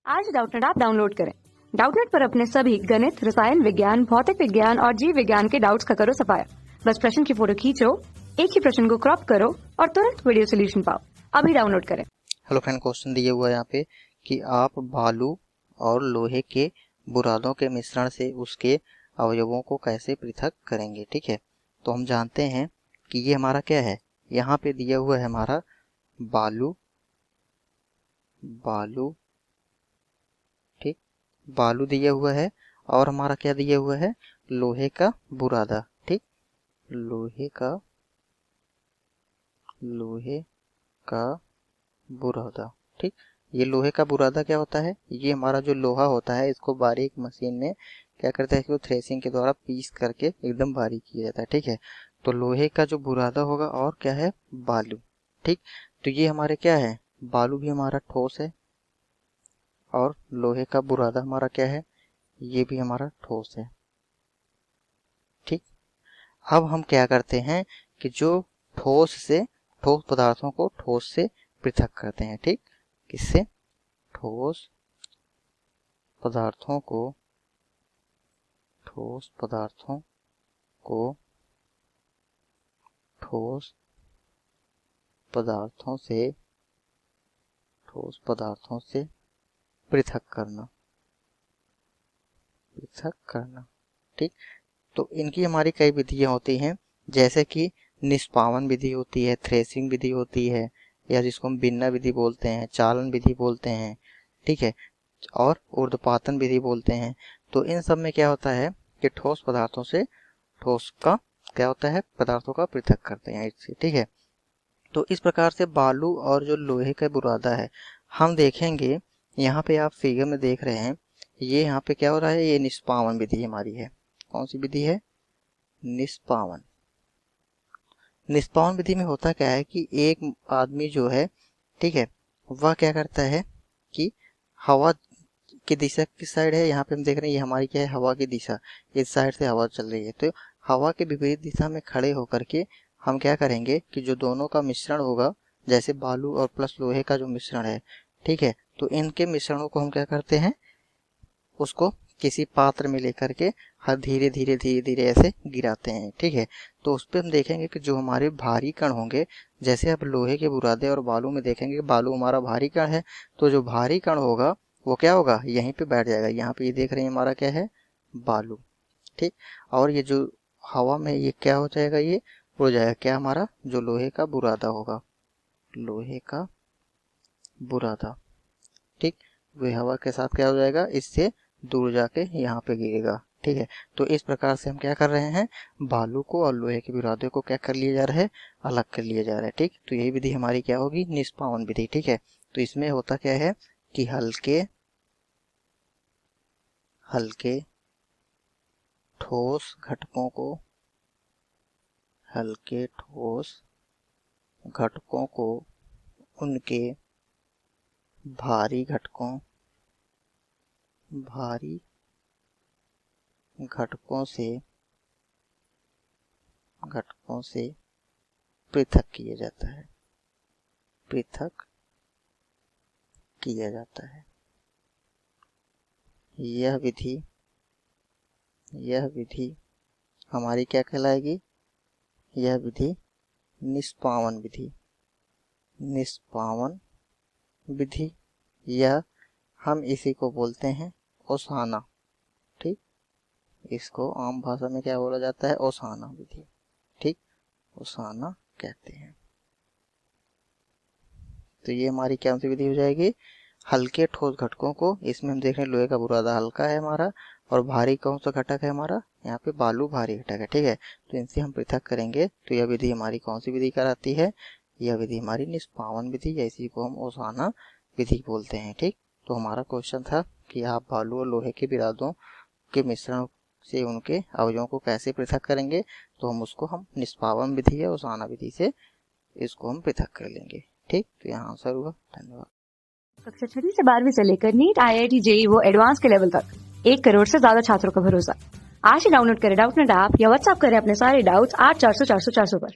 आज Doubtnut app download करें। Doubtnut पर अपने सभी गणित, रसायन विज्ञान, भौतिक विज्ञान और जीव विज्ञान के डाउट्स का करो सफाया। बस प्रश्न की फोटो खींचो, एक ही प्रश्न को क्रॉप करो और तुरंत वीडियो सोल्यूशन पाओ। अभी डाउनलोड करें। हेलो फ्रेंड, क्वेश्चन दिया हुआ है यहाँ पे कि आप बालू और लोहे के बुरादों के मिश्रण से उसके अवयवों को कैसे पृथक करेंगे। ठीक है, तो हम जानते हैं कि ये हमारा क्या है। यहाँ पे दिया हुआ है हमारा बालू, ठीक, बालू दिया हुआ है और हमारा क्या दिया हुआ है, लोहे का बुरादा। ठीक, लोहे का बुरादा। ठीक, ये लोहे का बुरादा क्या होता है, ये हमारा जो लोहा होता है इसको बारीक मशीन में क्या करता है, इसको थ्रेसिंग के द्वारा पीस करके एकदम बारीक किया जाता है। ठीक है, तो लोहे का जो बुरादा होगा और क्या है, बालू। ठीक, तो ये हमारे क्या है, बालू भी हमारा ठोस है और लोहे का बुरादा हमारा क्या है, ये भी हमारा ठोस है। ठीक, अब हम क्या करते हैं कि जो ठोस पदार्थों को ठोस से पृथक करते हैं। ठीक, किससे, ठोस पदार्थों को ठोस पदार्थों से पृथक करना। ठीक, तो इनकी हमारी कई विधियां होती हैं, जैसे कि निष्पावन विधि होती है, थ्रेसिंग विधि होती है, या जिसको हम बिन्ना विधि बोलते हैं, चालन विधि बोलते हैं। ठीक है, और ऊर्ध्वपातन विधि बोलते हैं। तो इन सब में क्या होता है कि ठोस पदार्थों से ठोस का क्या होता है, पदार्थों का पृथक करते हैं इससे। ठीक है, तो इस प्रकार से बालू और जो लोहे का बुरादा है, हम देखेंगे यहाँ पे आप फिगर में देख रहे हैं, ये यहाँ पे क्या हो रहा है, ये निष्पावन विधि हमारी है। कौन सी विधि है, निष्पावन विधि में होता क्या है कि एक आदमी जो है, ठीक है, वह क्या करता है कि हवा की दिशा किस साइड है, यहाँ पे हम देख रहे हैं ये हमारी क्या है, हवा की दिशा, इस साइड से हवा चल रही है। तो हवा के विपरीत दिशा में खड़े होकर के हम क्या करेंगे कि जो दोनों का मिश्रण होगा, जैसे बालू और प्लस लोहे का जो मिश्रण है, ठीक है, तो इनके मिश्रणों को हम क्या करते हैं, उसको किसी पात्र में लेकर के हर धीरे धीरे ऐसे गिराते हैं। ठीक है, तो उस पर हम देखेंगे कि जो हमारे भारी कण होंगे, जैसे अब लोहे के बुरादे और बालू में देखेंगे, बालू हमारा भारी कण है, तो जो भारी कण होगा वो क्या होगा, यहीं पे बैठ जाएगा। यहाँ पे ये देख रहे हैं हमारा क्या है, बालू। ठीक, और ये जो हवा में ये क्या हो जाएगा, ये उड़ जाएगा, क्या हमारा जो लोहे का बुरादा होगा, लोहे का बुरादा। ठीक, वह हवा के साथ क्या हो जाएगा, इससे दूर जाके यहाँ पे गिरेगा। ठीक है, तो इस प्रकार से हम क्या कर रहे हैं, बालू को और लोहे के बुरादे को क्या कर लिया जा रहा है, अलग कर लिया जा रहा है। ठीक, तो यही विधि हमारी क्या होगी, निष्पावन विधि। ठीक है, तो इसमें होता क्या है कि हल्के ठोस घटकों को उनके भारी घटकों से पृथक किया जाता है। यह विधि हमारी क्या कहलाएगी, यह विधि निष्पावन विधि, या हम इसी को बोलते हैं ओसाना। ठीक, इसको आम भाषा में क्या बोला जाता है, ओसाना विधि। ठीक, ओसाना कहते हैं। तो ये हमारी क्या सी विधि हो जाएगी, हल्के ठोस घटकों को, इसमें हम देख रहे हैं लोहे का बुरादा हल्का है हमारा, और भारी कौन सा घटक है हमारा, यहाँ पे बालू भारी घटक है। ठीक है, तो इनसे हम पृथक करेंगे। तो यह विधि हमारी कौन सी विधि कहलाती है, यह विधि हमारी निष्पावन विधि, या इसी को हम ओसाना विधि बोलते हैं। ठीक, तो हमारा क्वेश्चन था कि आप बालू और लोहे के बुरादों के मिश्रण से उनके अवयवों को कैसे पृथक करेंगे, तो हम निष्पावन विधि या ओसाना विधि से इसको हम पृथक कर लेंगे। ठीक, तो यहाँ आंसर हुआ। धन्यवाद। कक्षा 6 से 12वीं से लेकर नीट, IIT, JEE वो एडवांस के लेवल तक 1 करोड़ से ज्यादा छात्रों का भरोसा। आज ही डाउनलोड करें डाउटनेट ऐप या व्हाट्सएप करें अपने सारे डाउट्स 8400 400 400 पर।